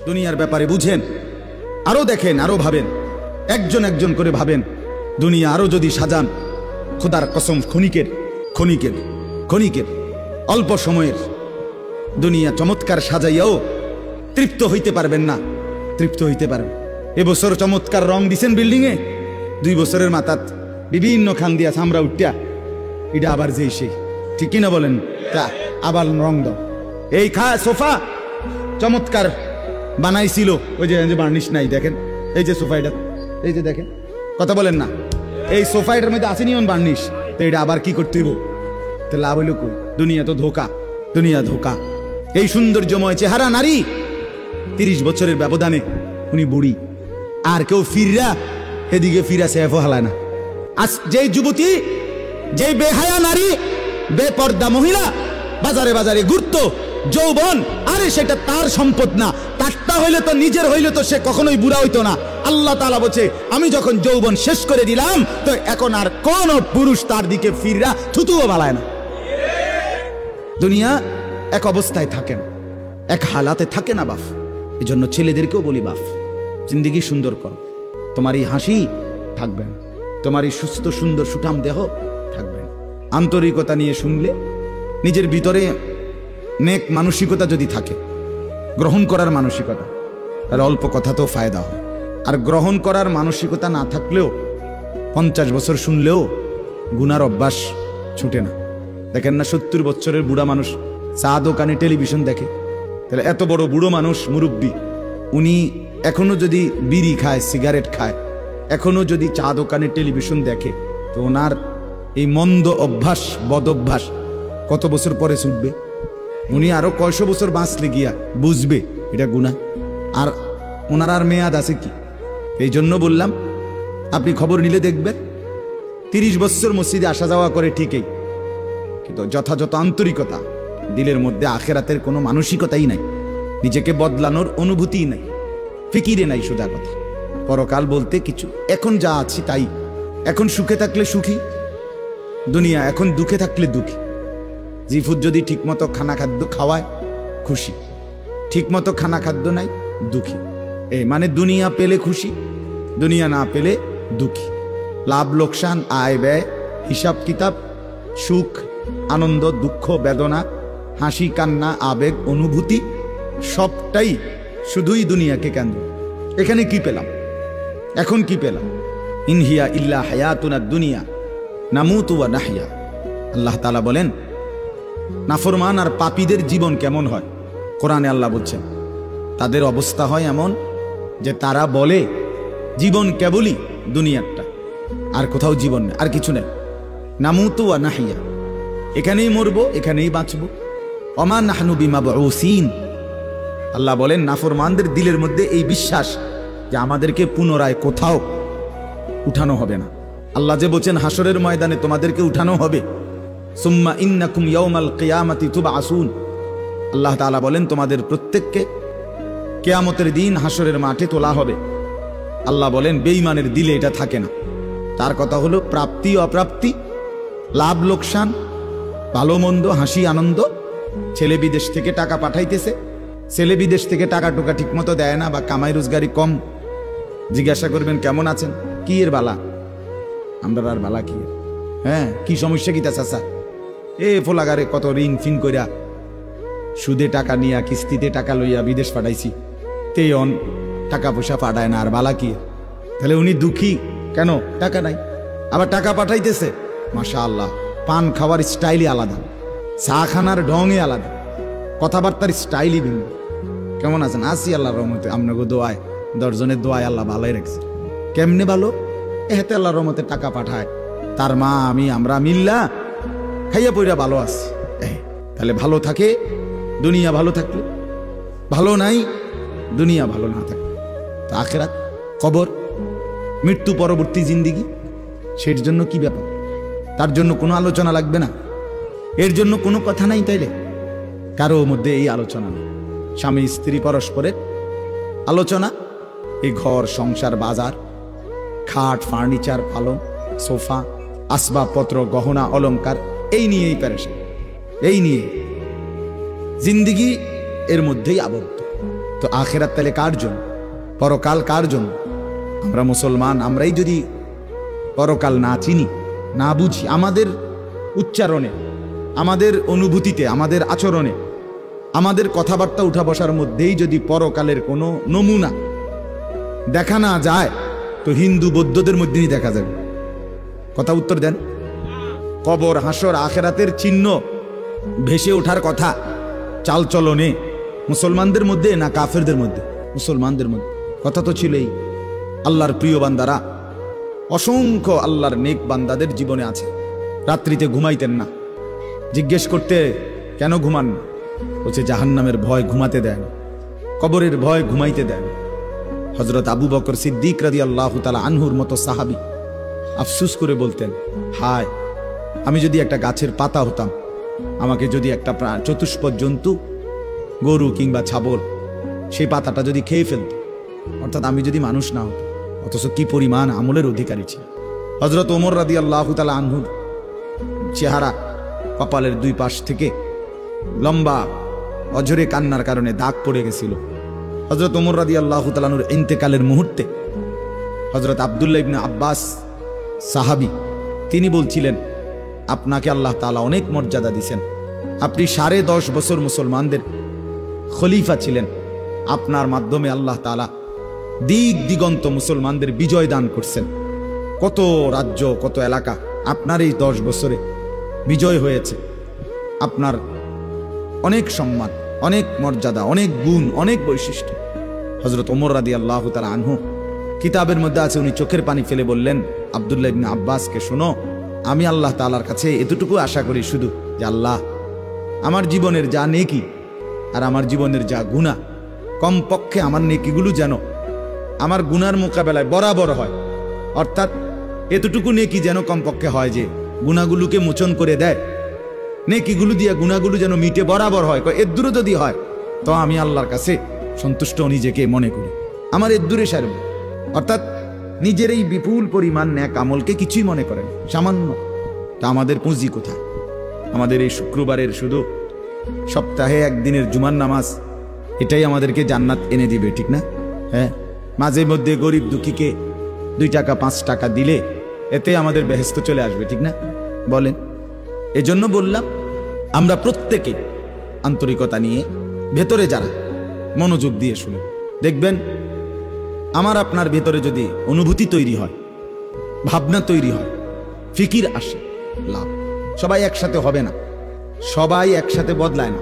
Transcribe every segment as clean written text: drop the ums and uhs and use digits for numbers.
দুনিয়ার ব্যাপারে বুঝেন, আরো দেখেন, আরো ভাবেন, একজন একজন করে ভাবেন। দুনিয়া আরো যদি সাজান, খোদার কসম ক্ষণিকের ক্ষণিকের ক্ষণিকের অল্প সময়ের দুনিয়া চমৎকার সাজাইয়াও তৃপ্ত হইতে পারবেন না, তৃপ্ত হইতে পারবেন। এবছর চমৎকার রং দিছেন বিল্ডিংয়ে, 2 বছরের মাথাত বিভিন্ন খান দিয়া চামড়া উঠিয়া এটা আবার যে সেই, ঠিক কিনা বলেন? তা আবার রং দাও। এই সোফা চমৎকার বানাইছিল, ওই যে বার্নিশ নাই, দেখেন এই যে সোফা, এটা এই যে দেখেন, কথা বলেন না, এই সোফা এটার মধ্যে আসেনি বার্নিশ, তো এটা আবার কি করতে হইব? তো লাভ হইল কই? দুনিয়া তো ধোকা, দুনিয়া ধোকা। এই সৌন্দর্যময় চেহারা নারী 30 বছরের ব্যবধানে উনি বুড়ি, আর কেউ ফিররা এদিকে ফিরা সেফ হালায় না। আজ যেই যুবতী, যেই বেহায়া নারী, বেপর্দা মহিলা বাজারে বাজারে ঘুরতো, যৌবন, আরে সেটা তার সম্পদ না, তারটা হইলে তো নিজের হইলে তো সে কখনোই বুড়া হইতো না। আল্লাহ তাআলা বলছে, আমি যখন যৌবন শেষ করে দিলাম, তো এখন আর কোন পুরুষ তার দিকে ফিররা থুতুও বালায় না। দুনিয়া এক অবস্থায় থাকে না, এক হালাতে থাকে না বাপ। এই জন্য ছেলেদেরকেও বলি, বাপ জিন্দেগি সুন্দর করো। তোমার এই হাসি থাকবে না, তোমার এই সুস্থ সুন্দর সুঠাম দেহ থাকবে না। আন্তরিকতা নিয়ে শুনলে, নিজের ভিতরে নেক মানসিকতা যদি থাকে, গ্রহণ করার মানসিকতা, তাহলে অল্প কথাতেও ফায়দা হয়। আর গ্রহণ করার মানসিকতা না থাকলেও 50 বছর শুনলেও গুনার অভ্যাস ছুটে না। দেখেন না 70 বছরের বুড়া মানুষ চা দোকানে টেলিভিশন দেখে, তাহলে এত বড় বুড়ো মানুষ, মুরব্বী, উনি এখনো যদি বিড়ি খায়, সিগারেট খায়, এখনো যদি চা দোকানে টেলিভিশন দেখে, তো ওনার এই মন্দ অভ্যাস, বদ অভ্যাস কত বছর পরে ছুটবে? উনি আরো কয়শো বছর বাঁচলে গিয়া বুঝবে এটা গুনাহ। আর ওনার আর মেয়াদ আছে কি? এই জন্য বললাম, আপনি খবর নিলে দেখবেন 30 বছর মসজিদে আসা যাওয়া করে ঠিকই, কিন্তু যথাযথ আন্তরিকতা, দিলের মধ্যে আখেরাতের কোনো মানসিকতাই নাই, নিজেকে বদলানোর অনুভূতিই নাই, ফিকিরে নাই, সোজা কথা। পরকাল বলতে কিছু, এখন যা আছি তাই, এখন সুখে থাকলে সুখী দুনিয়া, এখন দুঃখে থাকলে দুঃখী। জিফুদ যদি ঠিকমতো খানা খাদ্য খাওয়ায় খুশি, ঠিকমতো খানা খাদ্য নাই দুঃখী। এই মানে দুনিয়া পেলে খুশি, দুনিয়া না পেলে দুঃখী। লাভ লোকসান, আয় ব্যয়, হিসাব কিতাব, সুখ আনন্দ, দুঃখ বেদনা, হাসি কান্না, আবেগ অনুভূতি, সবটাই শুধুই দুনিয়াকে কেন্দ্র। এখানে কি পেলাম, এখন কি পেলাম? ইনহিয়া ইল্লা হায়াতুনা দুনিয়া নামুতু ওয়া নাহইয়া। আল্লাহ তাআলা বলেন, নাফরমান আর পাপীদের জীবন কেমন হয়? কোরআনে আল্লাহ বলছেন, তাদের অবস্থা হয় এমন যে তারা বলে জীবন কেবলই দুনিয়ারটা, আর কোথাও জীবন নেই, আর কিছু নেই। নামুতু ওয়া নাহইয়া, এখানেই মরবো, এখানেই বাঁচবো। ওমা নাহনু বিমাবউসিন। আল্লাহ বলেন, নাফরমানদের দিলের মধ্যে এই বিশ্বাস যে আমাদেরকে পুনরায় কোথাও উঠানো হবে না। আল্লাহ যে বলছেন হাসরের ময়দানে তোমাদেরকে উঠানো হবে, সুম্মা ইন্নাকুম ইয়াউমাল কিয়ামাতি তুবআসুন। আল্লাহ তাআলা বলেন, তোমাদের প্রত্যেককে কিয়ামতের দিন হাসরের মাঠে তোলা হবে। আল্লাহ বলেন, বেঈমানের দিলে এটা থাকে না। তার কথা হলো প্রাপ্তি অপ্রাপ্তি, লাভ লোকসান, ভালো মন্দ, হাসি আনন্দ। ছেলে বিদেশ থেকে টাকা পাঠাইতেছে, ছেলে বিদেশ থেকে টাকা টোকা ঠিক মতো দেয় না, বা কামাই রোজগারি কম, জিজ্ঞাসা করবেন কেমন আছেন, কি এর বালা? আমরা আর বালা কি? হ্যাঁ, কি সমস্যা কি তা চাচা? এ ফোলাগারে কত ঋণ ফিন কইরা সুদে টাকা নিয়া, কিস্তিতে টাকা লইয়া বিদেশ পাঠাইছি, তেয়ন টাকা পয়সা পাঠায় না, আর বালা কি? তাহলে উনি দুঃখী কেন? টাকা নাই, আবার টাকা পাঠাইতেছে। মাশাআল্লাহ, পান খাওয়ার স্টাইলই আলাদা, চা খানার ঢঙই আলাদা, কথাবার্তার স্টাইলই ভিন্ন। কেমন আছেন? আসি আল্লাহর রহমতে, আপনাকে দোয়ায়, 10 জনের দোয়ায় আল্লাহ ভালোই রাখছে। কেমনে ভালো? এতে আল্লাহর রহমতে টাকা পাঠায়, তার মা আমি আমরা মিল্লা খাইয়া পইরা ভালো আছি। তাহলে ভালো থাকে দুনিয়া, ভালো থাকলে ভালো নাই দুনিয়া, ভালো না থাকলে তো আখিরাত, কবর, মৃত্যু পরবর্তী জিন্দিগি, সের জন্য কি ব্যাপার? তার জন্য কোনো আলোচনা লাগবে না, এর জন্য কোনো কথা নাই। তাইলে কারো মধ্যে এই আলোচনা নেই, স্বামী স্ত্রী পরস্পরের আলোচনা, এই ঘর সংসার বাজার, খাট ফার্নিচার, পালং সোফা, আসবাবপত্র, গহনা অলংকার, এই নিয়েই পেরেশান, এই নিয়ে জিন্দিগি এর মধ্যেই আবদ্ধ। তো আখেরাত তাহলে কার জন্য? পরকাল কার জন্য? আমরা মুসলমান, আমরাই যদি পরকাল না চিনি, না বুঝি, আমাদের উচ্চারণে, আমাদের অনুভূতিতে, আমাদের আচরণে, আমাদের কথাবার্তা উঠা বসার মধ্যেই যদি পরকালের কোনো নমুনা দেখা না যায়, তো হিন্দু বৌদ্ধদের মধ্যেই দেখা যাবে। কথা উত্তর দেন। কবর, হাসর, আখেরাতের চিহ্ন ভেসে ওঠার কথা চালচলনে মুসলমানদের মধ্যে না কাফেরদের মধ্যে? মুসলমানদের মধ্যে। কথা তো ছিলই। আল্লাহর প্রিয় বান্দারা, অসংখ্য আল্লাহর নেক বান্দাদের জীবনে আছে রাত্রিতে ঘুমাইতেন না। জিজ্ঞেস করতে, কেন ঘুমান না? বলছে জাহান্নামের ভয় ঘুমাতে দেয় না, কবরের ভয় ঘুমাইতে দেয় না। হযরত আবু বকর সিদ্দিক রাদিয়াল্লাহু তাআলা আনহুর মতো সাহাবী আফসোস করে বলতেন, হায়, আমি যদি একটা গাছের পাতা হতাম, আমাকে যদি একটা চতুষ্পদ জন্তু, গরু কিংবা ছাগল, সেই পাতাটা যদি খেয়ে ফেলত, অর্থাৎ আমি যদি মানুষ না হতো। অথচ কি পরিমাণ আমলের অধিকারী ছিল। হযরত ওমর রাদিয়াল্লাহু তাআলা আনহুর চেহারা, কপালের দুই পাশ থেকে লম্বা অঝরে কান্নার কারণে দাগ পড়ে গেছিল। হযরত ওমর রাদিয়াল্লাহু তাআলা আনহুর ইন্তেকালের মুহূর্তে হযরত আব্দুল্লাহ ইবনে আব্বাস সাহাবী, তিনি বলছিলেন, আপনাকে আল্লাহ তাআলা অনেক মর্যাদা দিয়েছেন, আপনি 10.5 বছর মুসলমানদের খলিফা ছিলেন, আপনার মাধ্যমে আল্লাহ তাআলা দিক দিগন্ত মুসলমানদের বিজয় দান করছেন। কত রাজ্য, কত এলাকা আপনার এই 10 বছরে বিজয় হয়েছে। আপনার অনেক সম্মান, অনেক মর্যাদা, অনেক গুণ, অনেক বৈশিষ্ট্য। হযরত ওমর রাদিয়াল্লাহু তাআলা আনহু কিতাবের মধ্যে আছে, উনি চোখের পানি ফেলে বললেন আব্দুল্লাহ ইবনে আব্বাসকে, শোনো, আমি আল্লাহ তাআলার কাছে এতটুকু আশা করি শুধু যে আল্লাহ, আমার জীবনের যা নেকি আর আমার জীবনের যা গুনাহ, কমপক্ষে আমার নেকিগুলো যেন আমার গুনার মোকাবেলায় বরাবর হয়। অর্থাৎ এতটুকু নেকি যেন কমপক্ষে হয় যে গুনাহগুলোকে মোচন করে দেয়, নেকিগুলো দিয়ে গুনাহগুলো যেন মিটে বরাবর হয়। এদ্দুরও যদি হয় তো আমি আল্লাহর কাছে সন্তুষ্ট নিজেকে মনে করি, আমার এদ্দুরে সারবে। অর্থাৎ নিজের এই বিপুল পরিমাণ নেক আমলকে কিছুই মনে করেন, সামান্য। তা আমাদের পুঁজি কোথায়? আমাদের এই শুক্রবারের শুধু সপ্তাহে একদিনের জুমার নামাজ, এটাই আমাদেরকে জান্নাত এনে দিবে, ঠিক না? হ্যাঁ, মাঝে মধ্যে গরিব দুঃখীকে 2 টাকা 5 টাকা দিলে এতে আমাদের বেহেশত চলে আসবে, ঠিক না? বলেন। এজন্য বললাম, আমরা প্রত্যেকে আন্তরিকতা নিয়ে ভেতরে যারা মনোযোগ দিয়ে শুনে দেখবেন, আমার আপনার ভেতরে যদি অনুভূতি তৈরি হয়, ভাবনা তৈরি হয়, ফিকির আসে, লাভ। সবাই একসাথে হবে না, সবাই একসাথে বদলায় না,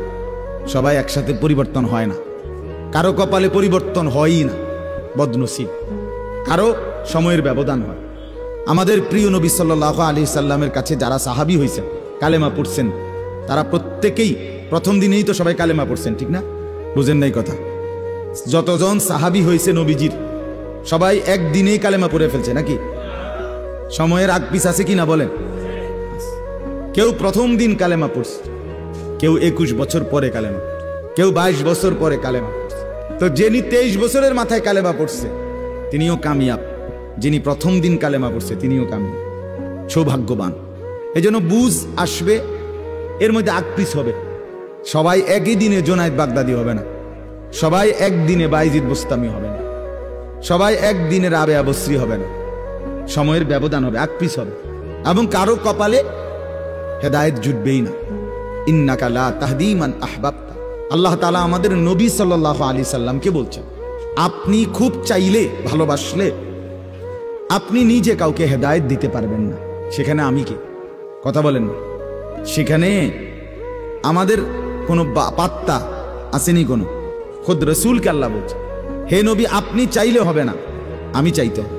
সবাই একসাথে পরিবর্তন হয় না, কারো কপালে পরিবর্তন হয়ই না, বদনসিব। কারো সময়ের ব্যবধান হয়। আমাদের প্রিয় নবী সাল্লাল্লাহু আলাইহি সাল্লামের কাছে যারা সাহাবী হয়েছেন, কালেমা পড়ছেন, তারা প্রত্যেকেই প্রথম দিনেই তো সবাই কালেমা পড়ছেন, ঠিক না? বুঝেন নাই কথা? যতজন সাহাবী হয়েছে নবীজির, সবাই একদিনেই কালেমা পড়ে ফেলছে নাকি? সময়ের আগ পিছ আছে কিনা বলেন? কেউ প্রথম দিন কালেমা পড়ছে, কেউ 21 বছর পরে কালেমা, কেউ 22 বছর পরে কালেমা পড়ছে। তো যিনি 23 বছরের মাথায় কালেমা পড়ছে তিনিও কামিয়াব, যিনি প্রথম দিন কালেমা পড়ছে তিনিও কামিয়াব, সৌভাগ্যবান। এজন্য বুঝ আসবে, এর মধ্যে আগ পিছ হবে। সবাই একই দিনে জোনায়েদ বাগদাদি হবে না, সবাই একদিনে বাইজিদ বুস্তামি হবে না, সবাই একদিনে রাবেয়া বসরি হবে না, সময়ের ব্যবধান হবে, আগ পিছ হবে। এবং কারো কপালে হেদায়েত জুটবেই না। ইন্নাকা লা তাহদি মান আহবাবতা, আল্লাহ তাআলা আমাদের নবী সাল্লাল্লাহু আলাইহি সাল্লামকে বলছেন, আপনি খুব চাইলে, ভালোবাসলে আপনি নিজে কাউকে হেদায়েত দিতে পারবেন না। সেখানে আমি কি? কথা বলেন না। সেখানে আমাদের কোনো পাত্তা আসেনি কোনো। খুদ রাসূলকে আল্লাহ বলছে, হে নবী, আপনি চাইলে হবে না, আমি চাইতে হবে।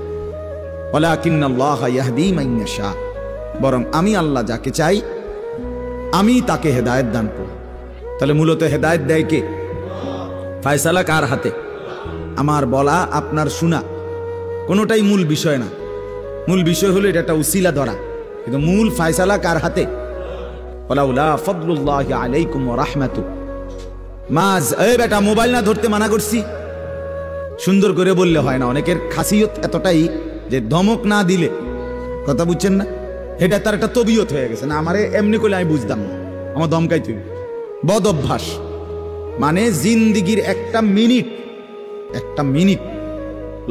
ওয়ালাকিন্নাল্লাহা ইয়াহদি মান ইয়াশা, বরং আমি আল্লাহ যাকে চাই আমি তাকে হেদায়েত দান করি। তাহলে মূলত হেদায়েত দেয় কে? ফয়সালা কার হাতে? আমার বলা, আপনার শোনা, কোনোটাই মূল বিষয় না। মূল বিষয় হলো এটা একটা উসিলা ধরা, কিন্তু মূল ফয়সালা কার হাতে? ওয়ালাউলা ফাদলুল্লাহি আলাইকুম ওয়া রাহমাতু মাজ। এই বেটা, মোবাইল না ধরতে মানা করছি। সুন্দর করে বললে হয় না। অনেকের খাসিয়ত এতটাই যে ধমক না দিলে, কথা বুঝছেন না, এটা তার একটা তবিয়ত হয়ে গেছে। না, আমারে এমনি করলে আমি বুঝতাম না, আমার ধমকাই তুই। বদ অভ্যাস মানে জিন্দিগির একটা মিনিট একটা মিনিট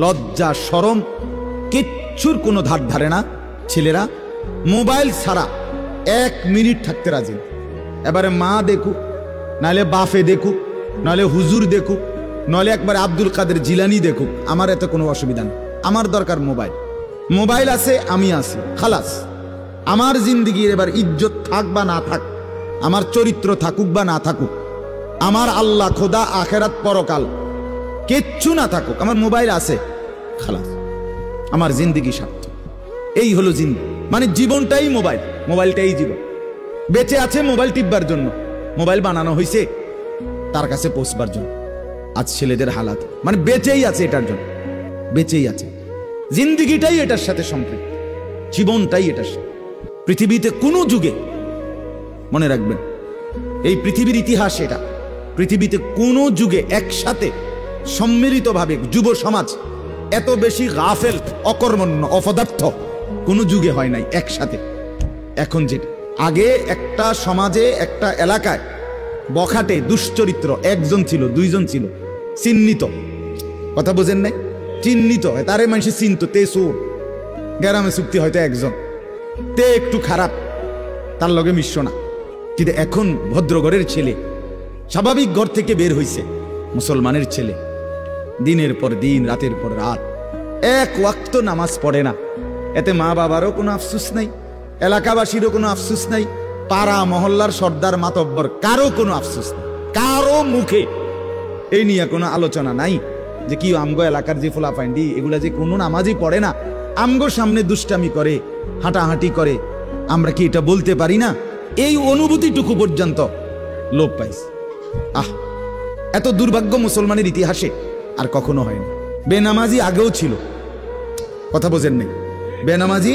লজ্জা শরম কিচ্ছুর কোনো ধার ধারে না ছেলেরা। মোবাইল ছাড়া 1 মিনিট থাকতে রাজি। এবারে মা দেখুক, নাহলে বাফে দেখুক, নাহলে হুজুর দেখুক, নাহলে একবার আব্দুল কাদের জিলানি দেখুক, আমার এতে কোনো অসুবিধা নেই। আমার দরকার মোবাইল। মোবাইল আছে, আমি আছি, খালাস। আমার জিন্দিগির এবার ইজ্জত থাক বা না থাক, আমার চরিত্র থাকুক বা না থাকুক, আমার আল্লাহ খোদা আখেরাত পরকাল কিচ্ছু না থাকুক, আমার মোবাইল আছে, খালাস। আমার জিন্দিগি সার্থক। এই হলো জিন্দিগি, মানে জীবনটাই মোবাইল, মোবাইলটাই জীবন। বেঁচে আছে মোবাইল টিপবার জন্য, মোবাইল বানানো হয়েছে তার কাছে পৌঁছবার জন্য। আজ ছেলেদের হালাত মানে বেঁচেই আছে এটার জন্য, বেঁচেই আছে। জিন্দিগিটাই এটার সাথে সম্পৃক্ত, জীবনটাই এটার সাথে। পৃথিবীতে কোনো যুগে, মনে রাখবেন এই পৃথিবীর ইতিহাস এটা, পৃথিবীতে কোনো যুগে একসাথে সম্মিলিতভাবে যুব সমাজ এত বেশি গাফেল, অকর্মণ্য, অপদার্থ কোনো যুগে হয় নাই একসাথে। এখন যেটা, আগে একটা সমাজে একটা এলাকায় বখাটে দুশ্চরিত্র একজন ছিল, দুইজন ছিল, চিহ্নিত, কথা বোঝেন নাই, চিহ্নিত, তারে মানুষ চিনত, তে চোর, গ্রামে চুক্তি হয়তো একজন, তে একটু খারাপ, তার লগে মিশ্র না। কিন্তু এখন ভদ্রঘরের ছেলে, স্বাভাবিক ঘর থেকে বের হইছে মুসলমানের ছেলে, দিনের পর দিন, রাতের পর রাত 1 ওয়াক্ত নামাজ পড়ে না। এতে মা বাবারও কোনো আফসোস নাই, এলাকাবাসীরও কোনো আফসোস নাই, পাড়া মহল্লার সর্দার মাতব্বর কারো কোনো আফসোস নেই, কারো মুখে এই নিয়ে কোনো আলোচনা নাই যে কি আমগো এলাকার যে ফোলাফাইন্ডি এগুলা যে কোনো নামাজই পড়ে না, আমগো সামনে দুষ্টামি করে, হাঁটাহাঁটি করে, আমরা কি এটা বলতে পারি না? এই অনুভূতিটুকু পর্যন্ত লোপ পাইছে। এত দুর্ভাগ্য মুসলমানের ইতিহাসে আর কখনো হয়নি। বেনামাজি আগেও ছিল, কথা বোঝেন নেই, বেনামাজি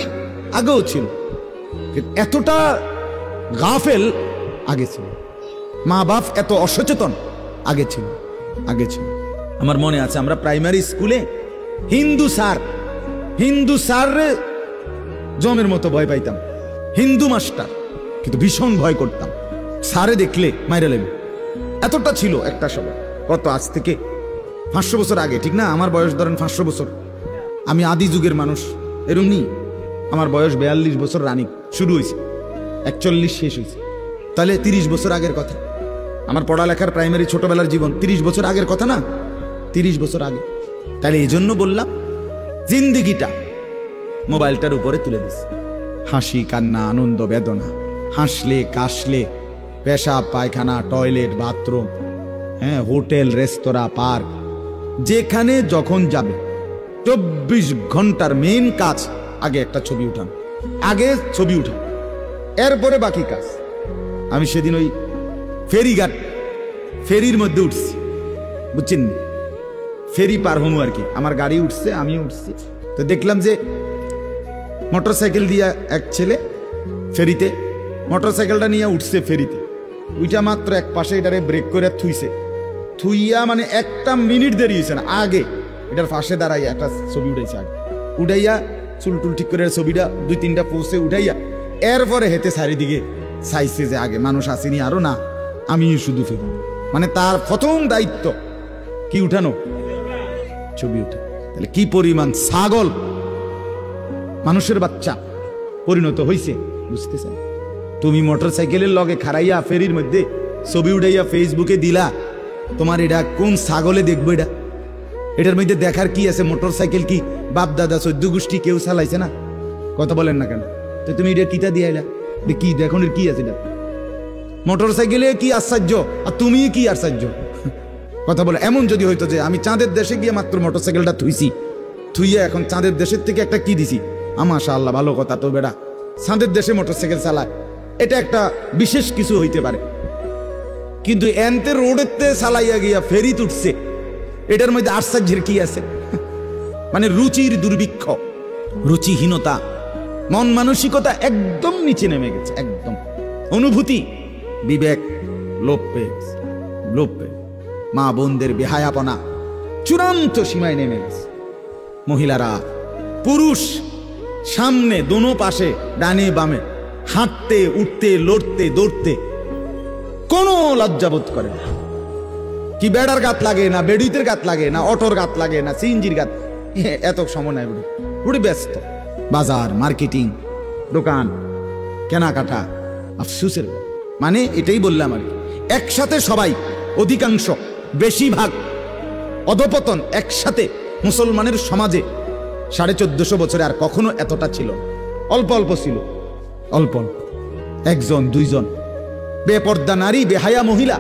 আগেও ছিল, এতটা গাফেল আগে ছিল, মা বাপ এত অসচেতন আগে ছিল, আগে ছিল। আমার মনে আছে আমরা প্রাইমারি স্কুলে হিন্দু স্যার জমের মতো ভয় পাইতাম, হিন্দু মাস্টার, কিন্তু ভীষণ ভয় করতাম, স্যারে দেখলে মাইরা লেবে, এতটা ছিল একটা সময়। কত, আজ থেকে 500 বছর আগে, ঠিক না? আমার বয়স ধরেন 500 বছর, আমি আদি যুগের মানুষ, এরমনি আমার বয়স 42 বছর রানিং শুরু হয়েছে, 41 শেষ হয়েছে, তাহলে 30 বছর আগের কথা। আমার পড়ালেখার প্রাইমারি ছোটবেলার জীবন 30 বছর আগের কথা না, 30 বছর আগে। তাহলে এই জন্য বললাম জিন্দিগিটা মোবাইলটার উপরে তুলে দিচ্ছে, হাসি কান্না আনন্দ বেদনা, হাসলে কাশলে, পেশাব পায়খানা টয়লেট বাথরুম, হ্যাঁ, হোটেল রেস্তোরাঁ পার্ক, যেখানে যখন যাবে 24 ঘন্টার মেইন কাজ আগে একটা ছবি উঠান, আগে ছবি উঠান, এরপরে বাকি কাজ। আমি সেদিন ওই ফেরিঘাট, ফেরির মধ্যে উঠছি, বুঝছেন, ফেরি পার হমু আর কি, আমার গাড়ি উঠছে, আমি উঠছি, তো দেখলাম যে মোটরসাইকেল দিয়ে এক ছেলে ফেরিতে, মোটরসাইকেলটা নিয়ে উঠছে ফেরিতে, ওইটা মাত্র এক পাশে এটারে ব্রেক করে থুইয়া মানে 1 মিনিট দেরি হয়েছে না, আগে এটার পাশে দাঁড়াইয়া একটা ছবি উঠাইছে, আগে উঠাইয়া চুল টুল ঠিক করে ছবিটা 2-3টা পোস্টে উঠাইয়া এরপরে হেতে চারিদিকে চাইছে যে আগে মানুষ আসেনি আরো, না আমি শুধু ফেরি, মানে তার প্রথম দায়িত্ব কি উঠানো, ছবি উঠা। তাহলে কি পরিমাণ ছাগল মানুষের বাচ্চা পরিণত হইছে, বুঝতেছেন? তুমি মোটরসাইকেলের লগে খাড়াইয়া ফেরির মধ্যে ছবি উঠাইয়া ফেসবুকে দিলা, তোমার এটা কোন ছাগলে দেখবো? এটার মধ্যে দেখার কি আছে? মোটরসাইকেল কি বাপ দাদা 14 গোষ্ঠী কেউ চালাইছে না? কথা বলেন না কেন? তো তুমি এটা কিতা দিয়ে আইলা, কি দেখুন কি আছে এটা? মোটরসাইকেলে কি আশ্চর্য, আর তুমি কি আশ্চর্য? কথা বলে এমন যদি হইতো যে আমি চাঁদের দেশে গিয়ে মাত্র মোটরসাইকেলটা থুইয়া এখন চাঁদের দেশের থেকে একটা কি দিছি, মাশাআল্লাহ ভালো কথা, তো বেড়া চাঁদের দেশে মোটরসাইকেল চালায়, এটা একটা বিশেষ কিছু হইতে পারে। কিন্তু এনতে রোডেতে চালাইয়া গিয়া ফেরি উঠছে, এটার মধ্যে আশ্চর্যের কি আছে? মানে রুচির দুর্ভিক্ষ, রুচিহীনতা, মন মানসিকতা একদম নিচে নেমে গেছে, একদম অনুভূতি বিবেক লোপ পেয়ে গেছে, লোপ পেয়ে, মা বোনদের বেহায়াপনা চূড়ান্ত সীমায় নেমে গেছে। মহিলারা পুরুষ সামনে দোনো পাশে ডানে বামে হাঁটতে উঠতে লড়তে দৌড়তে কোনো লজ্জাবোধ করে না। কি বেড়ার গাত লাগে না বেড়িতের গাত লাগে না অটোর গাত লাগে না সিএনজির গাত, এত সময় নাই। বুড়ি ব্যস্ত, বাজার, মার্কেটিং, দোকান, কেনাকাটা, আফসুসের। মানে এটাই বললাম আর কি, একসাথে সবাই, অধিকাংশ, বেশিরভাগ অধপতন একসাথে মুসলমানের সমাজে 1450 বছরে আর কখনো এতটা ছিল না। অল্প অল্প ছিল, অল্প অল্প, একজন দুইজন বেপর্দা নারী, বেহায়া মহিলা,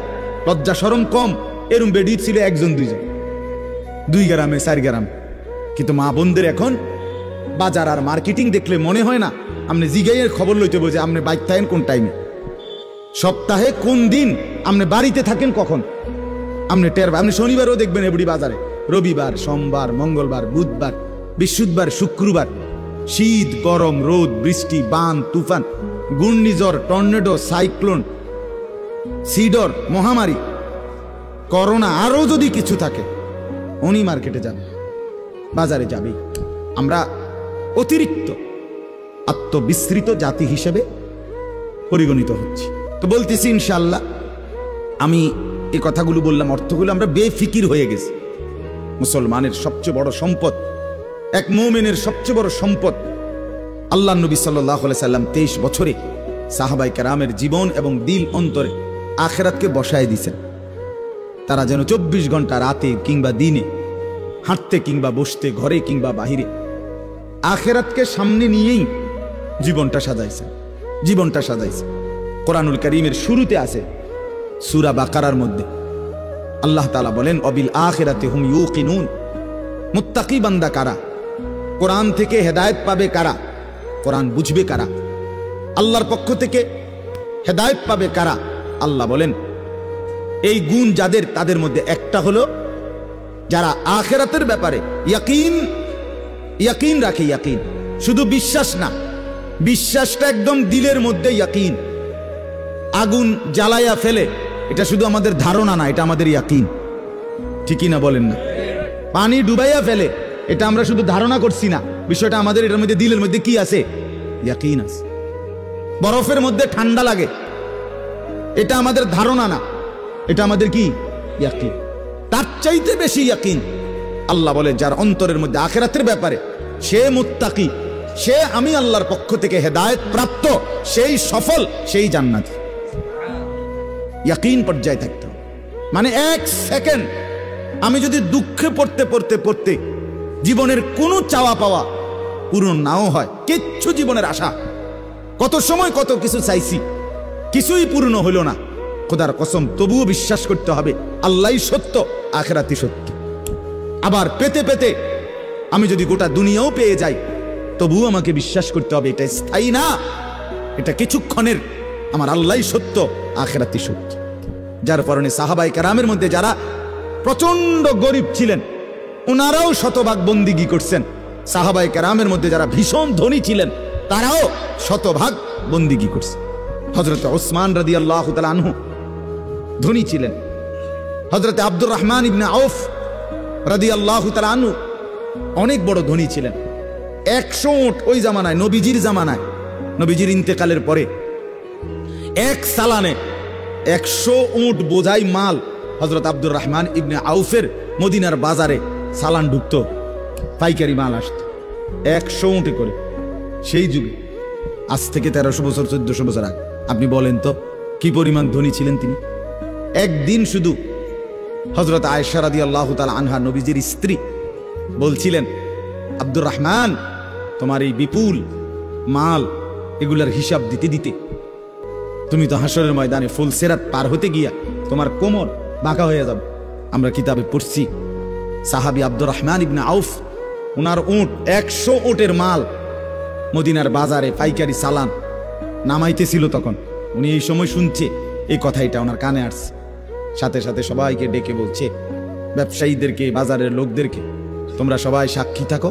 লজ্জা শরম কম, এরম বেডি ছিল একজন দুইজন, 2 গ্রামে 4 গ্রাম। কিন্তু মা বোনদের এখন বাজার আর মার্কেটিং দেখলে মনে হয় না আপনি জিগাইয়ের খবর লইতে বোঝে আপনি বাইক থাকেন কোন টাইমে, সপ্তাহে কোন দিন আপনি বাড়িতে থাকেন কখন, আপনি টের। আপনি শনিবারও দেখবেন এবড়ি বাজারে, রবিবার, সোমবার, মঙ্গলবার, বুধবার, বৃহস্পতিবার, শুক্রবার, শীত, গরম, রোদ, বৃষ্টি, বান, তুফান, ঘূর্ণিঝড়, টর্নেডো, সাইক্লোন, সিডর, মহামারী, করোনা, আরো যদি কিছু থাকে উনি মার্কেটে যাবে, বাজারে যাবে। আমরা অতিরিক্ত আত্মবিস্মৃত জাতি হিসেবে পরিগণিত হচ্ছি। তো বলতেছি ইনশাআল্লাহ, আমি এই কথাগুলো বললাম, অর্থগুলো আমরা বেফিকির হয়ে গেছি। মুসলমানের সবচেয়ে বড় সম্পদ, এক মুমিনের সবচেয়ে বড় সম্পদ, আল্লাহ নবী সাল্লাল্লাহু আলাইহি সাল্লাম 23 বছরে সাহাবায়ে কেরামের জীবন এবং দিল অন্তরে আখিরাতকে বসায় দিয়েছেন। তারা যেন 24 ঘন্টা রাতে কিংবা দিনে, হাঁটতে কিংবা বসতে, ঘরে কিংবা বাহিরে, আখিরাতকে সামনে নিয়েই জীবনটা সাজাইছেন, জীবনটা সাজাইছেন। কোরআনুল কারীমের শুরুতে আছে সূরা বাকারার মধ্যে আল্লাহ তাআলা বলেন, অবিল আখিরাতি হুম ইউকিনুন, মুত্তাকি বান্দা কারা, কোরআন থেকে হেদায়েত পাবে কারা, কোরআন বুঝবে কারা, আল্লাহর পক্ষ থেকে হেদায়েত পাবে কারা। আল্লাহ বলেন এই গুণ যাদের, তাদের মধ্যে একটা হলো যারা আখিরাতের ব্যাপারে ইয়াকিন রাখে। ইয়াকিন শুধু বিশ্বাস না, বিশ্বাসটা একদম দিলের মধ্যে ইয়াকিন। আগুন জ্বালাইয়া ফেলে, এটা শুধু আমাদের ধারণা না, এটা আমাদের ইয়াকিন। ঠিকই না বলেন না? পানি ডুবাইয়া ফেলে, এটা আমরা শুধু ধারণা করছি না, বিষয়টা আমাদের এটার মধ্যে দিলের মধ্যে কি আছে? ইয়াকিন আছে। বরফের মধ্যে ঠান্ডা লাগে, এটা আমাদের ধারণা না, এটা আমাদের কি? ইয়াকিন। তার চাইতে বেশি ইয়াকিন আল্লাহ বলে যার অন্তরের মধ্যে আখিরাতের ব্যাপারে, সে মুত্তাকি, সে আমি আল্লাহর পক্ষ থেকে হেদায়েত প্রাপ্ত, সেই সফল, সেই জান্নাতি। ইয়াকিন পর্যায়ে থাকতে হবে। মানে 1 সেকেন্ড আমি যদি দুঃখে পড়তে পড়তে পড়তে জীবনের কোনো চাওয়া পাওয়া পূরণ নাও হয়, কিচ্ছু জীবনের আশা, কত সময় কত কিছু চাইছি, কিছুই পূর্ণ হইল না, খোদার কসম তবুও বিশ্বাস করতে হবে আল্লাহই সত্য, আখিরাতই সত্য। আবার পেতে পেতে আমি যদি গোটা দুনিয়াও পেয়ে যাই, তবুও আমাকে বিশ্বাস করতে হবে এটা স্থায়ী না, এটা কিছুক্ষণের, আমার আল্লাহই সত্য, আখিরাতই সত্য। যার কারণে সাহাবায়ে কেরামের মধ্যে যারা প্রচন্ড গরিব ছিলেন, ওনারাও শতভাগ বন্দিগি করছেন। সাহাবায়ে কেরামের মধ্যে যারা ভীষণ ধনী ছিলেন, তারাও শতভাগ বন্দিগি করছে। হযরত ওসমান রাদিয়াল্লাহু তাআলা আনহু ধনী ছিলেন। হযরত আব্দুর রহমান ইবনে আউফ রাদিয়াল্লাহু তাআলা আনহু অনেক বড় ধনী ছিলেন। 100 উট ওই জামানায়, নবীজির জামানায়, নবীজির ইন্তেকালের পরে 1 সালানে 100 উট বোঝাই মাল হযরত আব্দুর রহমান ইবনে আউফের মদিনার বাজারে সালান ঢুকতো, পাইকারি মাল আসতো 100 উটে করে। সেই যুগে, আজ থেকে 1300 বছর 1400 বছর আগে, আপনি বলেন তো কি পরিমাণ ধনী ছিলেন তিনি। একদিন শুধু হযরত আয়েশা রাদিয়াল্লাহু তাআলা আনহা, নবীজির স্ত্রী, বলছিলেন, আব্দুর রহমান, তোমার এই বিপুল মাল, এগুলার হিসাব দিতে দিতে তুমি তো হাসরের ময়দানে ফুল সিরাত পার হতে গিয়া তোমার কোমর বাঁকা হয়ে যাবে। আমরা কিতাবে পড়ছি সাহাবী আব্দুর রহমান ইবনে আউফ, ওনার উট 100 উটের মাল মদিনার বাজারে পাইকারি চালান নামাইতেছিল। তখন উনি এই সময় শুনছে এই কথাটা, ওনার কানে আসছে। সাথে সাথে সবাইকে ডেকে বলছে, ব্যবসায়ীদেরকে, বাজারের লোকদেরকে, তোমরা সবাই সাক্ষী থাকো,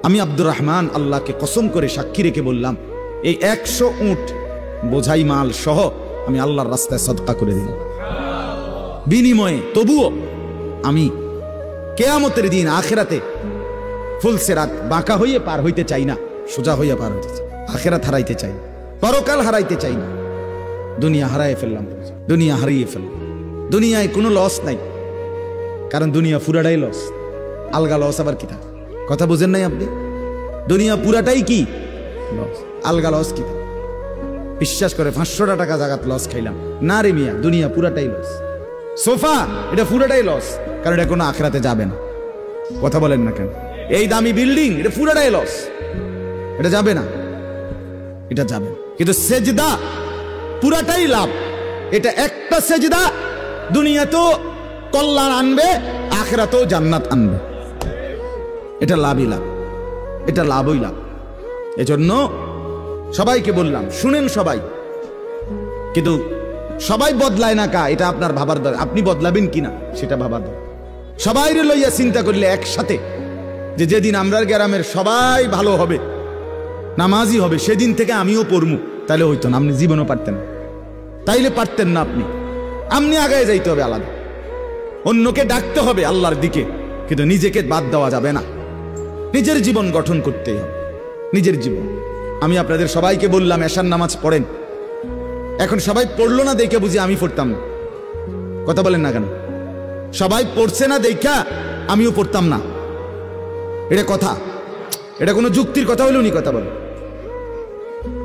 আমি আব্দুর রহমান আল্লাহকে কসম করে সাক্ষী রেখে বললাম, এই 100 উট বোঝাই মাল সহ আমি আল্লাহর রাস্তায় সদকা করে দিলাম। বিনিময়ে তবুও আমি কিয়ামতের দিন আখিরাতে ফুল সিরাত বাঁকা হয়ে পার হইতে চাই না, সোজা হইয়া পার হইতে চাই। আখিরাত হারাইতে চাই না, পরকাল হারাইতে চাই না। দুনিয়া হারাইয়ে ফেললাম, দুনিয়া হারিয়ে ফেললাম। দুনিয়ায় কোনো লস নাই, কারণ দুনিয়া পুরাটাই লস। আলগা লস আবার কি থাকে? কথা বুঝেন নাই আপনি? দুনিয়া পুরাটাই কি লস, আলগা লস কি থাকে? বিশ্বাস করে 500 টাকা জাগাত লস খাইলাম না রে মিয়া, দুনিয়া পুরাটাই লস। সোফা এটা পুরাটাই লস, কারণ এটা কোনো আখরাতে যাবে না। কথা বলেন না কেন? এই দামি বিল্ডিং এটা পুরাটাই লস, এটা যাবে না, এটা যাবে। কিন্তু সেজদা পুরাটাই লাভ। এটা একটা সেজদা দুনিয়াতেও কল্যাণ আনবে, আখরাতেও জান্নাত আনবে। এটা লাভই লাভ, এটা লাভই লাভ। এজন্য সবাইকে বললাম, শুনেন সবাই, কিন্তু সবাই বদলায় না কা, এটা আপনার ভাবার দরকার। আপনি বদলাবেন কিনা সেটা ভাবার দরকার। সবাই লইয়া চিন্তা করলে একসাথে, যে যেদিন আমরার গ্রামের সবাই ভালো হবে, নামাজি হবে, সেদিন থেকে আমিও পড়মু, তাহলে হইতো না। আপনি জীবনও পারতেন না, তাইলে পারতেন না। আপনি আগায় যাইতে হবে আলাদা, অন্যকে ডাকতে হবে আল্লাহর দিকে, কিন্তু নিজেকে বাদ দেওয়া যাবে না। নিজের জীবন গঠন করতেই হবে, নিজের জীবন। আমি আপনাদের সবাইকে বললাম এশার নামাজ পড়েন। এখন সবাই পড়লো না দেখে বুঝি আমি পড়তাম না। কথা বলেন না কেন? সবাই পড়ছে না দেখা আমিও পড়তাম না, এটা কথা? এটা কোনো যুক্তির কথা হইল? উনি কথা বলেন।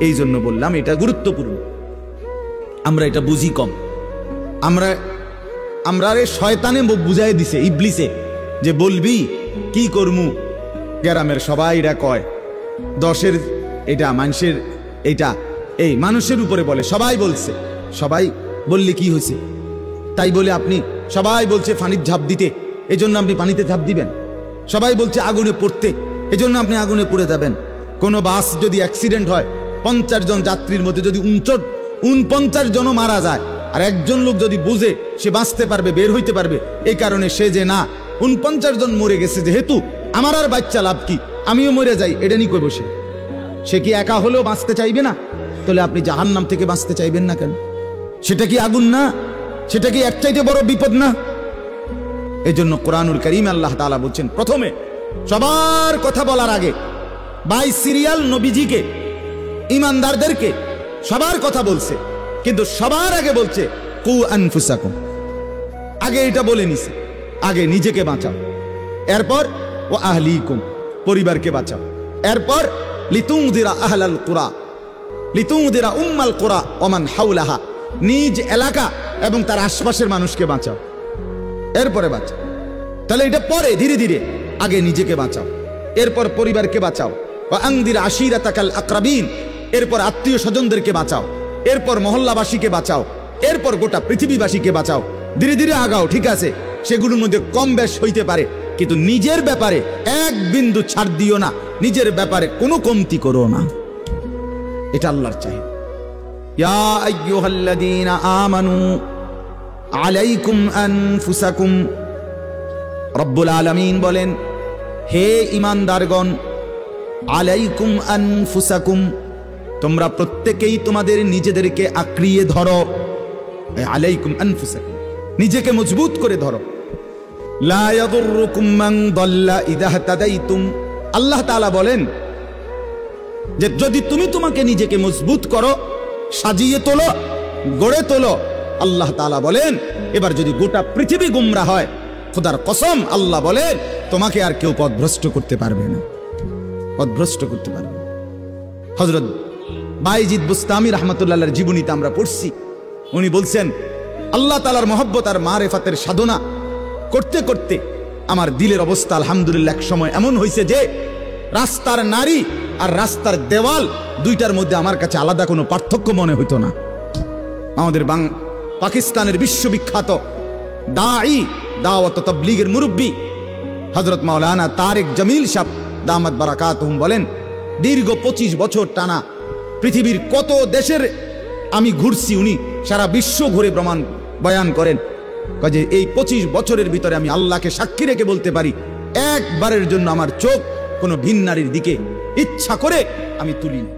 এই জন্য বললাম এটা গুরুত্বপূর্ণ। আমরা এটা বুঝি কম। আমরা শয়তানে বুঝাই দিছে, ইবলিসে, যে বলবি কি করমু, গ্রামের সবাই এটা কয়, 10-এর এটা মানুষের, এটা এই মানুষের উপরে বলে, সবাই বলছে। সবাই বললে কি হয়েছে? তাই বলে আপনি, সবাই বলছে পানির ঝাঁপ দিতে, এজন্য আপনি পানিতে ঝাঁপ দিবেন। সবাই বলছে আগুনে পড়তে, এজন্য আপনি আগুনে পড়ে যাবেন। কোনো বাস যদি অ্যাক্সিডেন্ট হয়, 50 জন যাত্রীর মধ্যে যদি 49 জনও মারা যায়, আর একজন লোক যদি বুঝে সে বাঁচতে পারবে, বের হইতে পারবে, এই কারণে সে যে না 49 জন মরে গেছে, যেহেতু আমার আর বাচ্চা লাভ কি, আমিও মরে যাই, এটা নিয়ে কই বসে? সে কি একা হলেও বাঁচতে চাইবে না? তাহলে আপনি জাহান্নাম থেকে বাঁচতে চাইবেন না কেন? সেটা কি আগুন না? সেটা কি এক চাইতে বড় বিপদ না? এই জন্য কোরআনুল কারীম আল্লাহ তাআলা বলছেন, প্রথমে সবার কথা বলার আগে বাই সিরিয়াল নবীজিকে, ইমানদারদেরকে সবার কথা বলছে, কিন্তু সবার আগে বলছে কু আনফুসাকুম। আগে এটা বলে নিছে, আগে নিজেকে বাঁচাও, এরপর ও আহলিকুম, পরিবারকে বাঁচাও, এরপর লিতুনদিরা আহলাল কুরা, লিতুনদিরা উম্মাল কুরা ওমান হাওলাহা, নিজ এলাকা এবং তার আশপাশের মানুষকে বাঁচাও, এরপরে বাঁচাও। তাহলে এটা পরে, ধীরে ধীরে। আগে নিজেকে বাঁচাও, এরপর পরিবারকে বাঁচাও। ওয়া আনদির আশিরাতাকাল আকরাবিন, এরপর আত্মীয় স্বজনদেরকে বাঁচাও, এরপর মহল্লাবাসীকে বাঁচাও, এরপর গোটা পৃথিবীবাসীকে বাঁচাও। ধীরে ধীরে আগাও, ঠিক আছে? সেগুলোর মধ্যে কম বেশ হইতে পারে, কিন্তু নিজের ব্যাপারে এক বিন্দু ছাড় দিও না, নিজের ব্যাপারে কোনো কমতি করো না। এটা আল্লাহর চাই। ইয়া আইয়ুহাল্লাযীনা আমানু আলাইকুম আনফুসাকুম, রব্বুল আলামিন বলেন, হে ঈমানদারগণ, আলাইকুম আনফুসাকুম, তোমরা প্রত্যেকেই তোমাদের নিজেদেরকে আঁকড়িয়ে ধরো। আলাইকুম আনফুসাকুম, নিজেকে মজবুত করে ধরো। লা ইয়াদুররুকুম মান দাল্লা ইযা ইহতাদাইতুম, আল্লাহ তাআলা বলেন যে যদি তুমি তোমাকে নিজেকে মজবুত করো, সাজিয়ে তোলো, গড়ে তোলো, আল্লাহ তাআলা বলেন এবার যদি গোটা পৃথিবী গুমরাহ হয়, খোদার কসম আল্লাহ বলেন তোমাকে আর কেউ পথভ্রষ্ট করতে পারবে না, পথভ্রষ্ট করতে পারবে। হযরত বাইজিদ বুস্তামি রাহমাতুল্লাহর জীবনীতে আমরা পড়ছি, উনি বলছেন আল্লাহ তাআলার মহব্বত আর মারেফাতের সাধনা করতে করতে আমার দিলের অবস্থা আলহামদুলিল্লাহ এক সময় এমন হয়েছে যে রাস্তার নারী আর রাস্তার দেওয়াল দুইটার মধ্যে আমার কাছে আলাদা কোনো পার্থক্য মনে হইতো না। আমাদের পাকিস্তানের বিশ্ববিখ্যাত দাঈ, দাওয়াত ও তাবলীগের মুরব্বী হযরত মাওলানা তারেক জামিল সাহেব দামাত বারাকাতুহুম বলেন, দীর্ঘ 25 বছর টানা পৃথিবীর কত দেশের আমি ঘুরছি, উনি সারা বিশ্ব ঘুরে বয়ান করেন যে এই 25 বছরের ভিতরে আমি আল্লাহকে সাক্ষী রেখে বলতে পারি, একবারের জন্য আমার চোখ কোনো ভিন নারীর দিকে ইচ্ছা করে আমি তুলিনি।